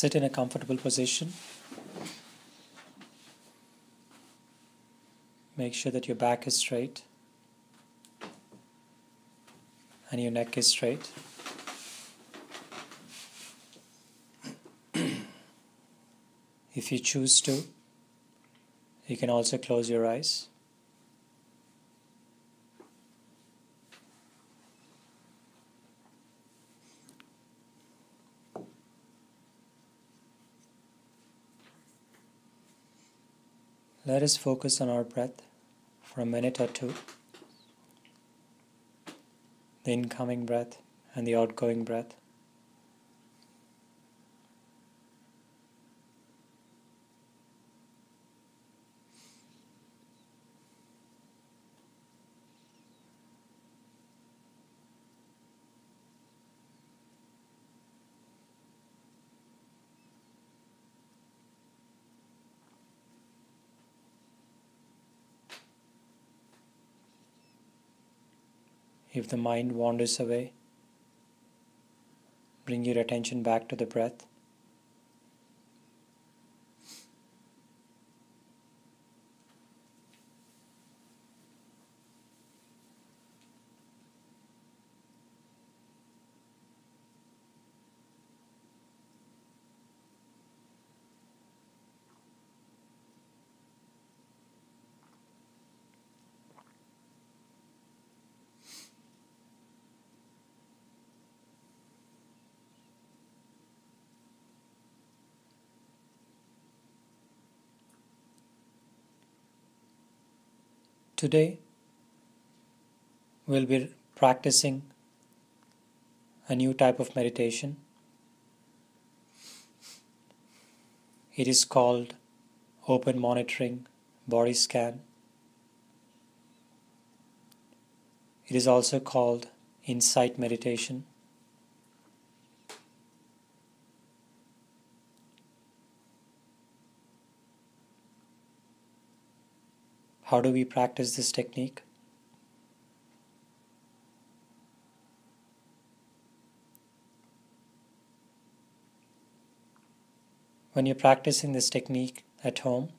Sit in a comfortable position. Make sure that your back is straight and your neck is straight. If you choose to, you can also close your eyes. Let us focus on our breath for a minute or two. The incoming breath and the outgoing breath. If the mind wanders away, bring your attention back to the breath. Today, we'll be practicing a new type of meditation. It is called Open Monitoring Body Scan. It is also called Insight Meditation. How do we practice this technique? When you're practicing this technique at home,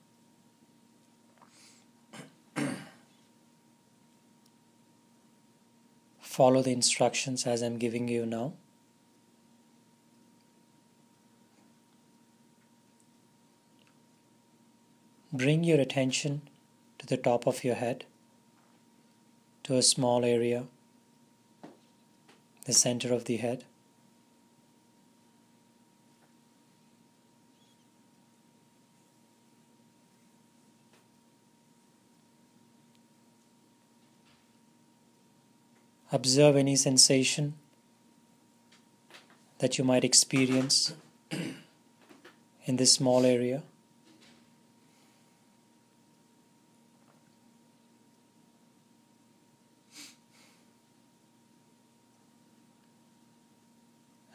follow the instructions as I'm giving you now. Bring your attention to the top of your head, to a small area, the center of the head. Observe any sensation that you might experience in this small area.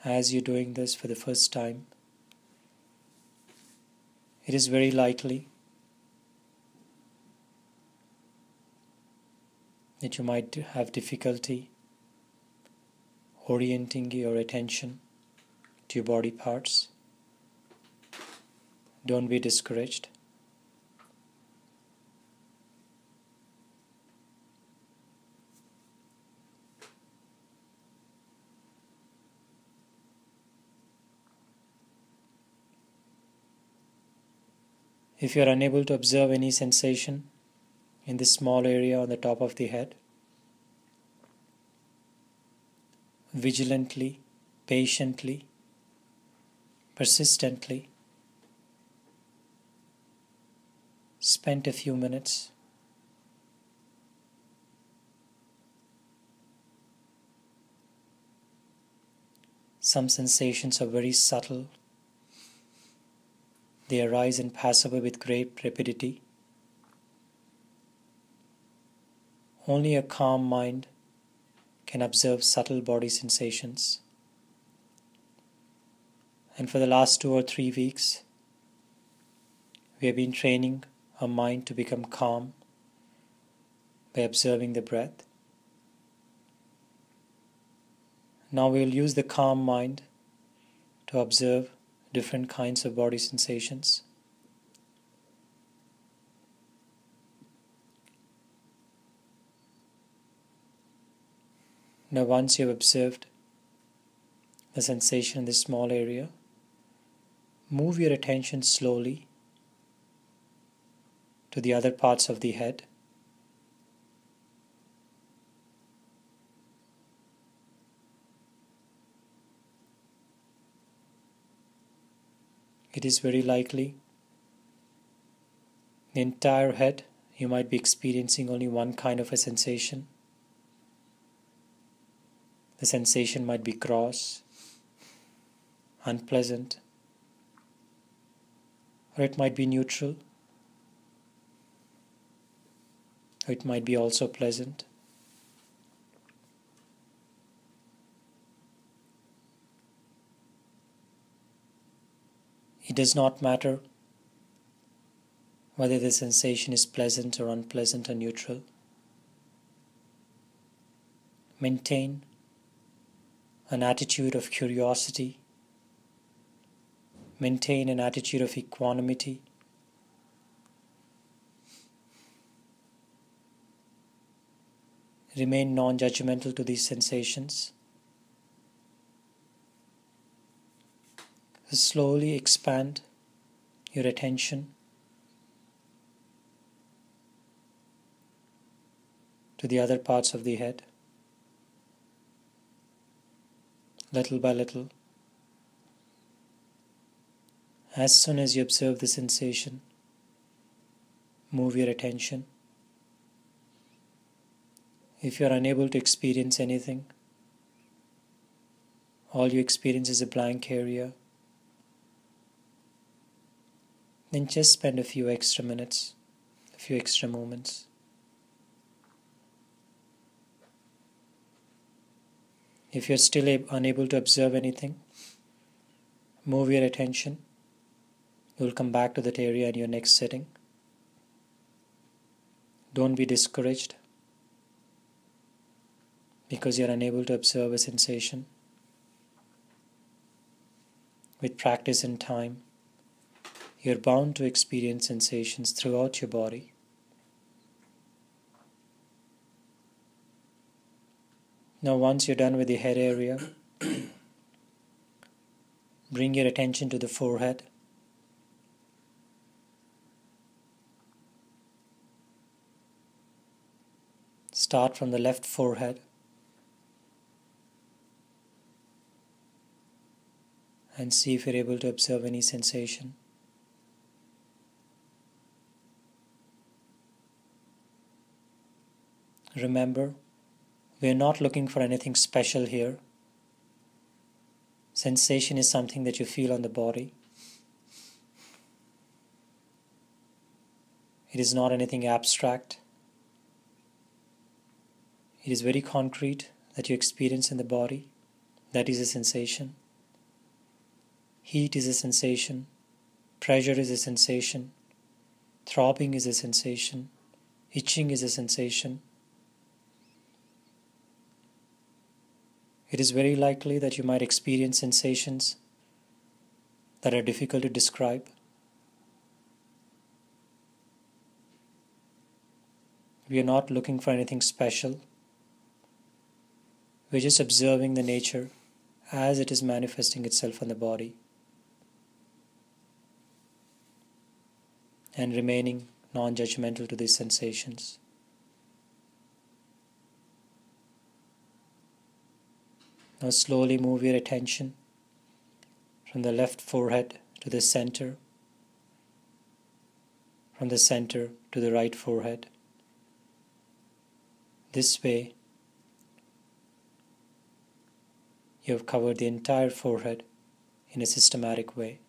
As you're doing this for the first time, it is very likely that you might have difficulty orienting your attention to your body parts. Don't be discouraged. If you are unable to observe any sensation in this small area on the top of the head, vigilantly, patiently, persistently, spend a few minutes Some sensations are very subtle. They arise and pass away with great rapidity. Only a calm mind can observe subtle body sensations. And for the last 2 or 3 weeks, we have been training our mind to become calm by observing the breath. Now we will use the calm mind to observe different kinds of body sensations. Now, once you've observed the sensation in this small area, move your attention slowly to the other parts of the head. It is very likely the entire head you might be experiencing only one kind of a sensation. The sensation might be gross, unpleasant, or it might be neutral, or it might be also pleasant. It does not matter whether the sensation is pleasant or unpleasant or neutral. Maintain an attitude of curiosity. Maintain an attitude of equanimity. Remain non-judgmental to these sensations. Slowly expand your attention to the other parts of the head. Little by little, as soon as you observe the sensation, move your attention. If you are unable to experience anything, all you experience is a blank area, then just spend a few extra minutes, a few extra moments. If you're still unable to observe anything, move your attention. You'll come back to that area in your next sitting. Don't be discouraged because you're unable to observe a sensation. With practice and time, you're bound to experience sensations throughout your body. Now, once you're done with the head area, bring your attention to the forehead. Start from the left forehead and see if you're able to observe any sensation. Remember, we are not looking for anything special here. Sensation is something that you feel on the body. It is not anything abstract. It is very concrete that you experience in the body. That is a sensation. Heat is a sensation. Pressure is a sensation. Throbbing is a sensation. Itching is a sensation. It is very likely that you might experience sensations that are difficult to describe. We are not looking for anything special. We're just observing the nature as it is manifesting itself on the body and remaining non-judgmental to these sensations. Now slowly move your attention from the left forehead to the center, from the center to the right forehead. This way, you have covered the entire forehead in a systematic way.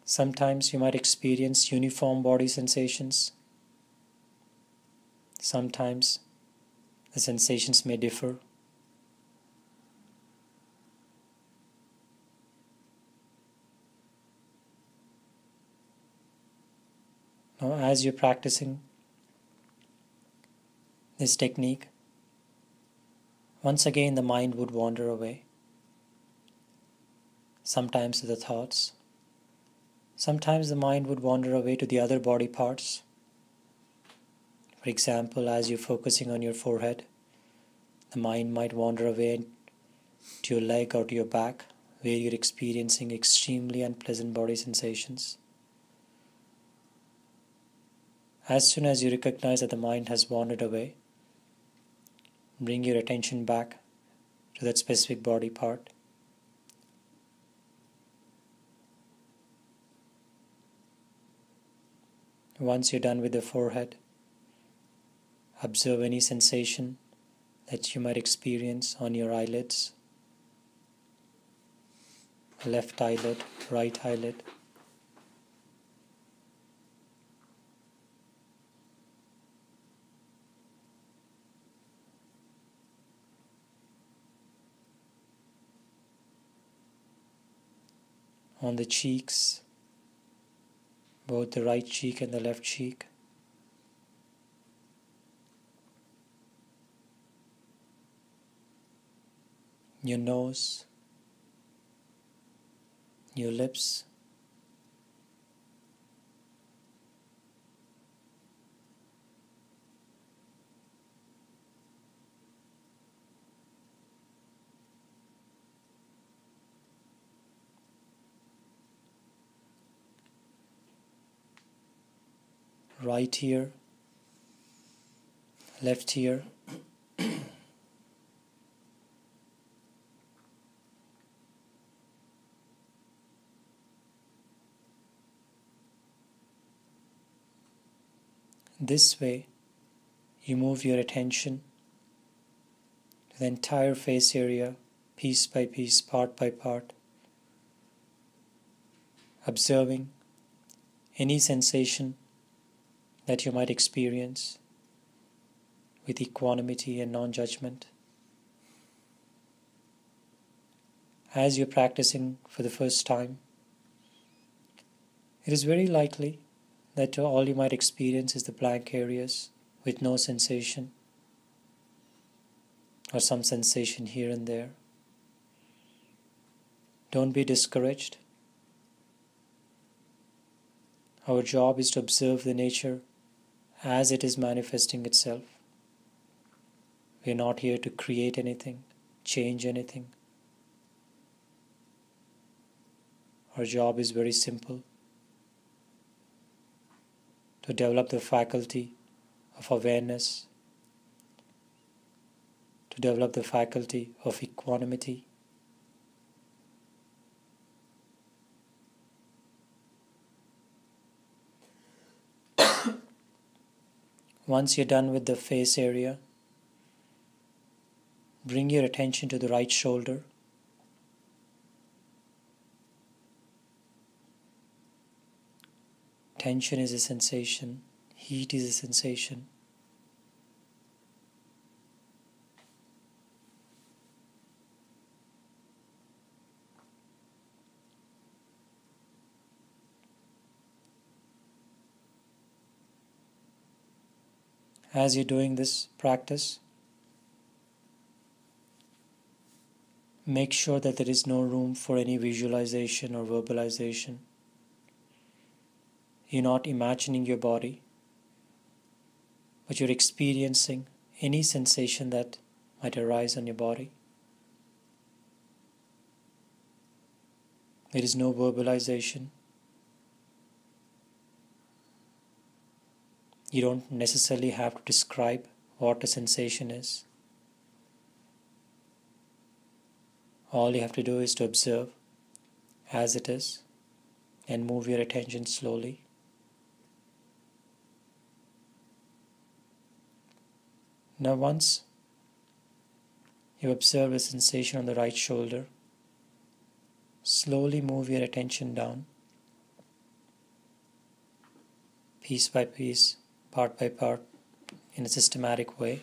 Sometimes you might experience uniform body sensations. Sometimes the sensations may differ. Now, as you're practicing this technique, once again the mind would wander away, sometimes to the thoughts, sometimes the mind would wander away to the other body parts. For example, as you're focusing on your forehead, the mind might wander away to your leg or to your back, where you're experiencing extremely unpleasant body sensations. As soon as you recognize that the mind has wandered away, bring your attention back to that specific body part. Once you're done with the forehead, observe any sensation that you might experience on your eyelids, left eyelid, right eyelid. On the cheeks, both the right cheek and the left cheek. Your nose, your lips, right ear, left ear, this way you move your attention to the entire face area, piece by piece, part by part, observing any sensation that you might experience with equanimity and non-judgment. As you're practicing for the first time, it is very likely that all you might experience is the blank areas with no sensation, or some sensation here and there. Don't be discouraged. Our job is to observe the nature as it is manifesting itself. We are not here to create anything, change anything. Our job is very simple: to develop the faculty of awareness, to develop the faculty of equanimity, Once you're done with the face area, bring your attention to the right shoulder. Tension is a sensation, heat is a sensation. As you're doing this practice, make sure that there is no room for any visualization or verbalization. You're not imagining your body, but you're experiencing any sensation that might arise on your body. There is no verbalization. You don't necessarily have to describe what a sensation is. All you have to do is to observe as it is and move your attention slowly. Now once you observe a sensation on the right shoulder, slowly move your attention down, piece by piece, part by part, in a systematic way.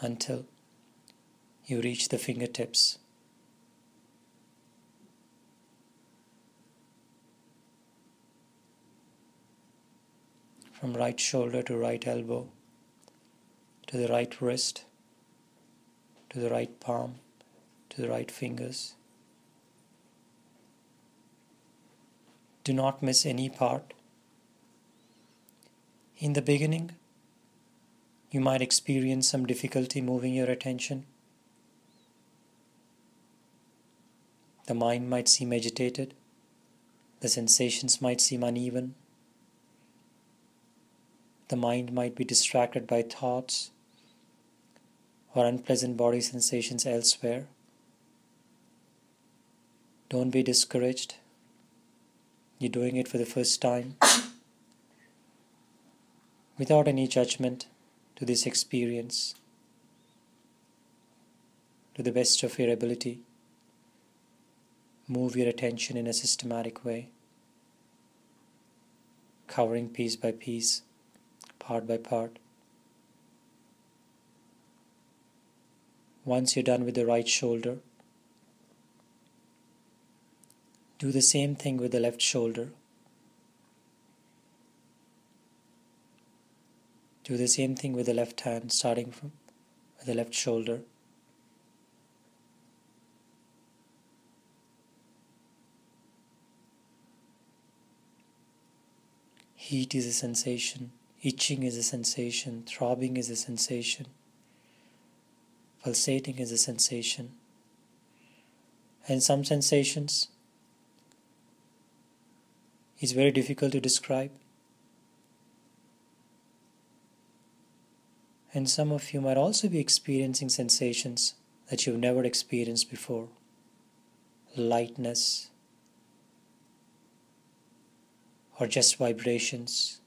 Until you reach the fingertips. from right shoulder to right elbow, to the right wrist, to the right palm, to the right fingers. Do not miss any part. In the beginning, you might experience some difficulty moving your attention. The mind might seem agitated. The sensations might seem uneven. The mind might be distracted by thoughts or unpleasant body sensations elsewhere. Don't be discouraged. You're doing it for the first time. Without any judgment to this experience, to the best of your ability, move your attention in a systematic way, covering piece by piece, part by part. Once you're done with the right shoulder, do the same thing with the left shoulder. Do the same thing with the left hand, starting from with the left shoulder. Heat is a sensation, itching is a sensation, throbbing is a sensation, pulsating is a sensation. And some sensations is very difficult to describe. And some of you might also be experiencing sensations that you've never experienced before. Lightness, or just vibrations,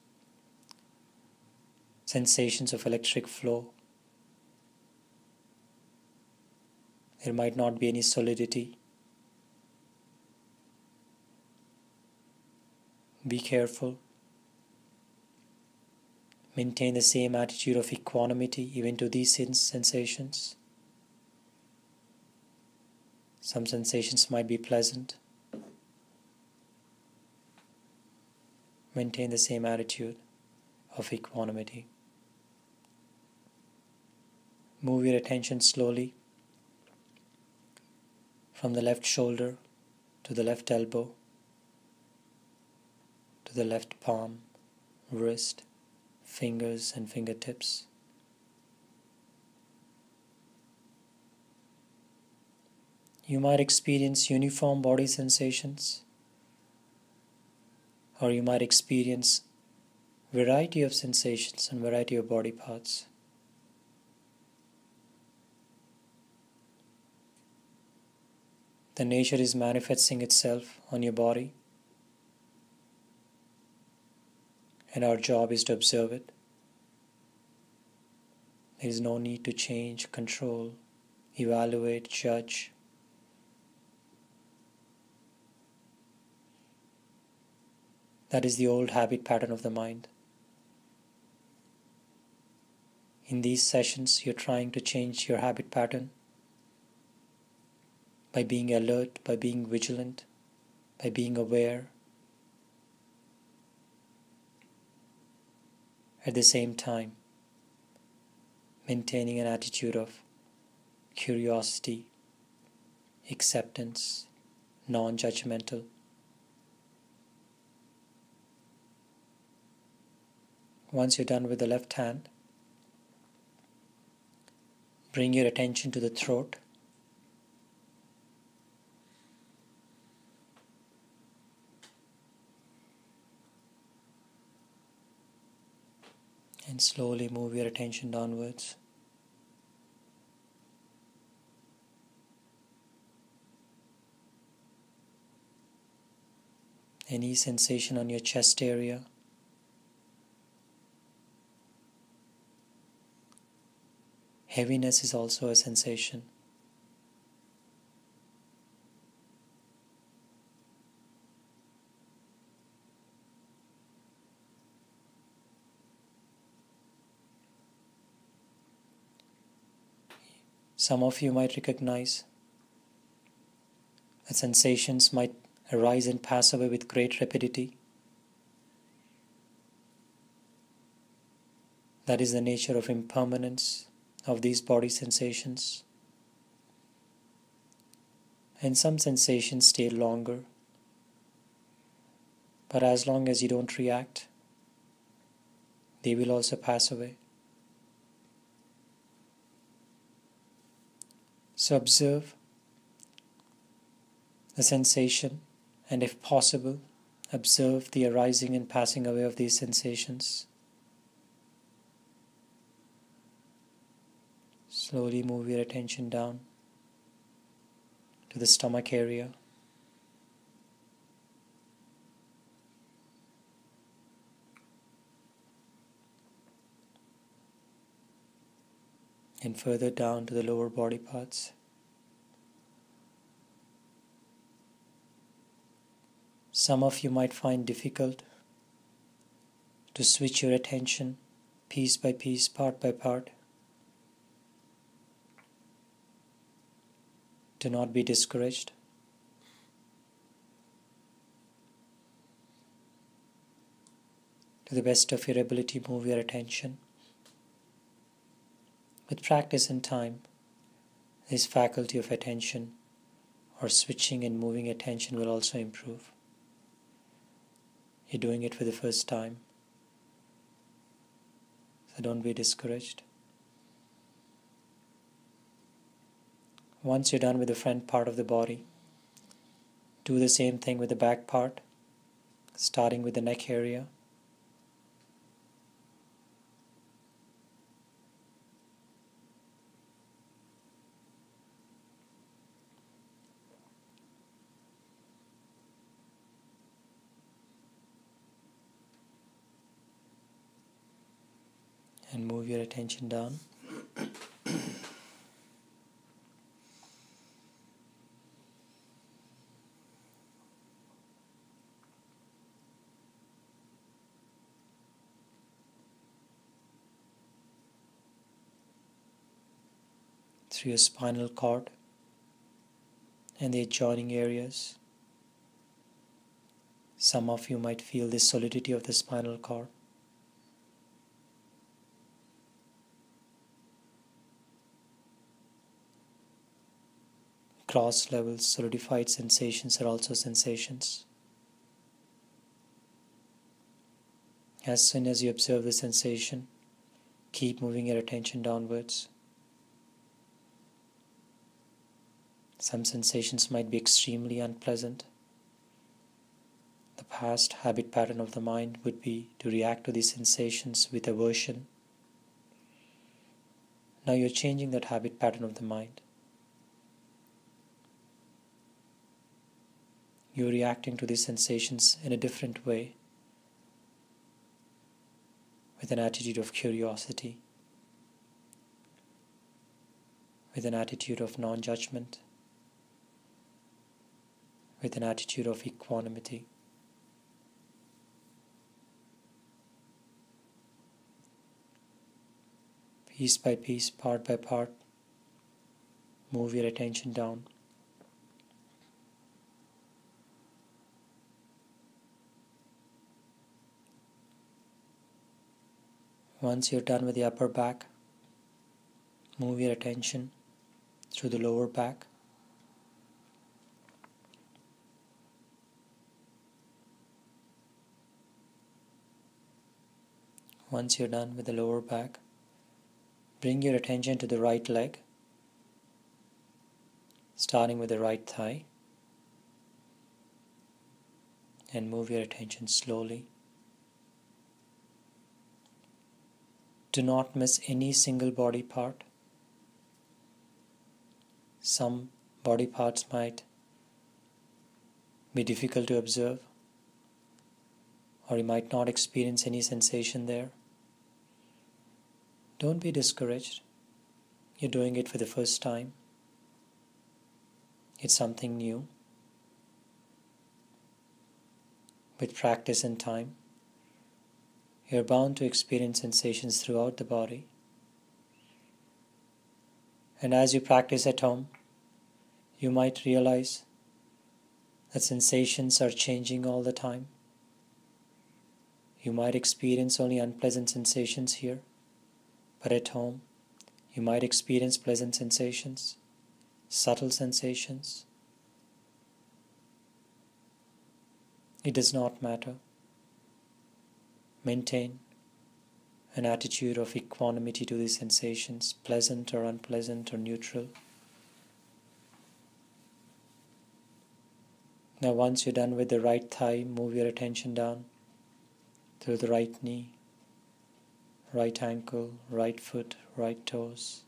sensations of electric flow. There might not be any solidity. Be careful. Maintain the same attitude of equanimity even to these sensations. Some sensations might be pleasant. Maintain the same attitude of equanimity. Move your attention slowly from the left shoulder to the left elbow, to the left palm, wrist, fingers and fingertips. You might experience uniform body sensations, or you might experience variety of sensations and variety of body parts. The nature is manifesting itself on your body, and our job is to observe it. There is no need to change, control, evaluate, judge. That is the old habit pattern of the mind. In these sessions, you're trying to change your habit pattern by being alert, by being vigilant, by being aware. At the same time, maintaining an attitude of curiosity, acceptance, non-judgmental. Once you're done with the left hand, bring your attention to the throat. And slowly move your attention downwards. Any sensation on your chest area? Heaviness is also a sensation. Some of you might recognize that sensations might arise and pass away with great rapidity. That is the nature of impermanence of these body sensations. And some sensations stay longer, but as long as you don't react, they will also pass away. So observe the sensation, and if possible, observe the arising and passing away of these sensations. Slowly move your attention down to the stomach area. And further down to the lower body parts. Some of you might find difficult to switch your attention piece by piece, part by part. Do not be discouraged. To the best of your ability, move your attention. With practice and time, this faculty of attention or switching and moving attention will also improve. You're doing it for the first time, so don't be discouraged. Once you're done with the front part of the body, do the same thing with the back part, starting with the neck area. And move your attention down. Through your spinal cord and the adjoining areas. Some of you might feel the solidity of the spinal cord. Cross levels, solidified sensations are also sensations. As soon as you observe the sensation, keep moving your attention downwards. Some sensations might be extremely unpleasant. The past habit pattern of the mind would be to react to these sensations with aversion. Now you're changing that habit pattern of the mind. You're reacting to these sensations in a different way, with an attitude of curiosity, with an attitude of non-judgment, with an attitude of equanimity. Piece by piece, part by part, move your attention down. Once you're done with the upper back, move your attention through the lower back. Once you're done with the lower back, bring your attention to the right leg, starting with the right thigh, and move your attention slowly. Do not miss any single body part. Some body parts might be difficult to observe, or you might not experience any sensation there. Don't be discouraged. You're doing it for the first time. It's something new. With practice and time, you're bound to experience sensations throughout the body. And as you practice at home, you might realize that sensations are changing all the time. You might experience only unpleasant sensations here, but at home you might experience pleasant sensations, subtle sensations. It does not matter. Maintain an attitude of equanimity to these sensations, pleasant or unpleasant or neutral. Now once you're done with the right thigh, move your attention down through the right knee, right ankle, right foot, right toes.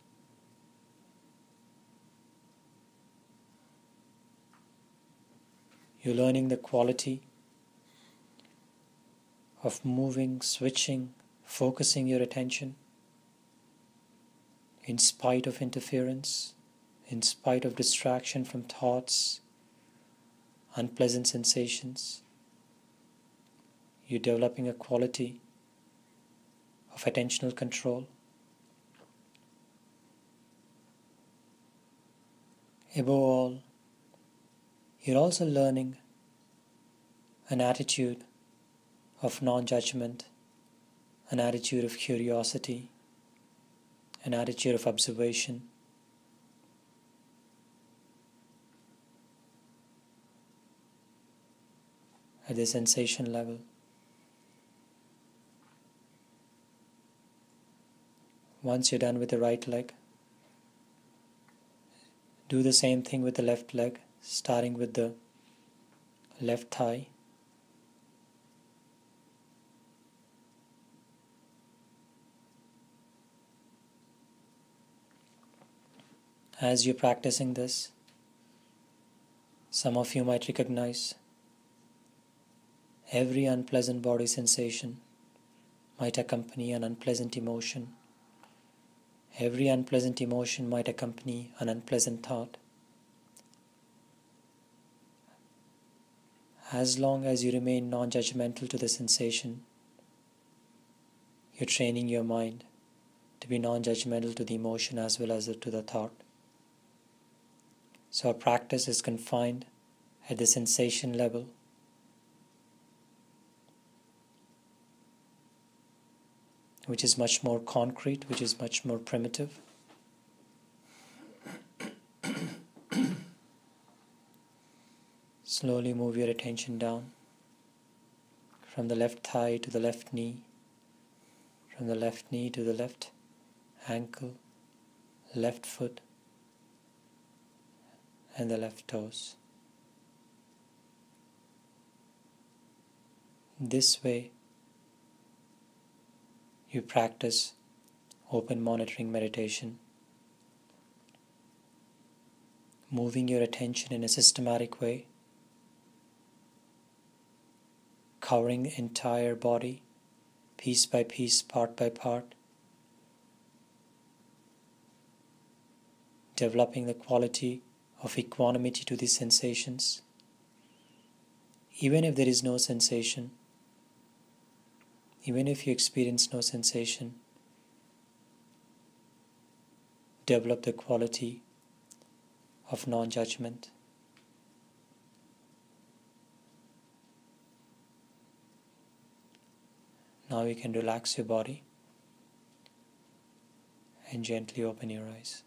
You're learning the quality of moving, switching, focusing your attention in spite of interference, in spite of distraction from thoughts, unpleasant sensations. You're developing a quality of attentional control. Above all, you're also learning an attitude of non-judgment, an attitude of curiosity, an attitude of observation. At the sensation level. Once you're done with the right leg, do the same thing with the left leg, starting with the left thigh. As you're practicing this, some of you might recognize every unpleasant body sensation might accompany an unpleasant emotion. Every unpleasant emotion might accompany an unpleasant thought. As long as you remain non-judgmental to the sensation, you're training your mind to be non-judgmental to the emotion as well as to the thought. So our practice is confined at the sensation level. Which is much more concrete, which is much more primitive. Slowly move your attention down from the left thigh to the left knee, from the left knee to the left ankle, left foot, and the left toes. This way, you practice open monitoring meditation, moving your attention in a systematic way, covering the entire body, piece by piece, part by part, developing the quality of equanimity to these sensations. Even if there is no sensation, even if you experience no sensation, develop the quality of non-judgment. Now you can relax your body and gently open your eyes.